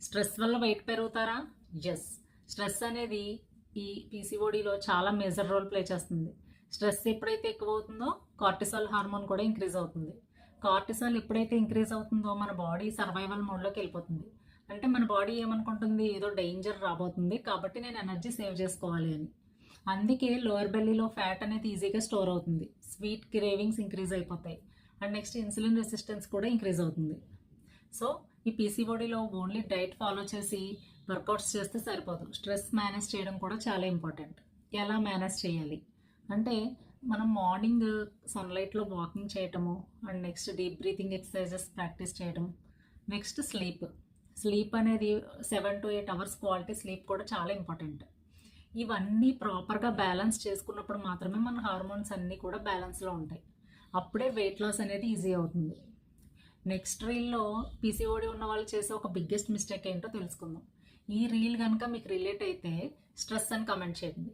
Stress వల్ల wait పెరుగుతారా? Yes. Stress అనేది ఈ పీసీఓడిలో చాలా మేజర్ రోల్ ప్లే చేస్తుంది. స్ట్రెస్ ఎప్పుడైతే ఎక్కువ అవుతుందో కార్టిసాల్ హార్మోన్ కూడా ఇంక్రీజ్ అవుతుంది. కార్టిసాల్ ఎప్పుడైతే ఇంక్రీజ్ అవుతుందో మన బాడీ సర్వైవల్ మోడ్లోకి వెళ్ళిపోతుంది. అంటే మన బాడీ ఏమనుకుంటుంది, ఏదో డేంజర్ రాబోతుంది కాబట్టి నేను ఎనర్జీ సేవ్ చేసుకోవాలి అని. అందుకే లోయర్ బెల్లీలో ఫ్యాట్ అనేది ఈజీగా స్టోర్ అవుతుంది. స్వీట్ క్రేవింగ్స్ ఇంక్రీజ్ అయిపోతాయి. అండ్ నెక్స్ట్ ఇన్సులిన్ రెసిస్టెన్స్ కూడా ఇంక్రీజ్ అవుతుంది. సో ఈ పీసీఓడిలో ఓన్లీ డైట్ ఫాలో చేసి వర్కౌట్స్ చేస్తే సరిపోదు. స్ట్రెస్ మేనేజ్ చేయడం కూడా చాలా ఇంపార్టెంట్. ఎలా మేనేజ్ చేయాలి అంటే మనం మార్నింగ్ సన్లైట్లో వాకింగ్ చేయటము, and next deep breathing exercises practice చేయడం. నెక్స్ట్ స్లీప్ అనేది 7 to 8 hours క్వాలిటీ స్లీప్ కూడా చాలా ఇంపార్టెంట్. ఇవన్నీ ప్రాపర్గా బ్యాలెన్స్ చేసుకున్నప్పుడు మాత్రమే మన హార్మోన్స్ అన్నీ కూడా బ్యాలెన్స్లో ఉంటాయి. అప్పుడే వెయిట్ లాస్ అనేది ఈజీ అవుతుంది. నెక్స్ట్ రీల్లో పీసీఓడి ఉన్న వాళ్ళు చేసే ఒక బిగ్గెస్ట్ మిస్టేక్ ఏంటో తెలుసుకుందాం. ఈ రీల్ కనుక మీకు రిలేట్ అయితే స్ట్రెస్ అని కమెంట్ చేయండి.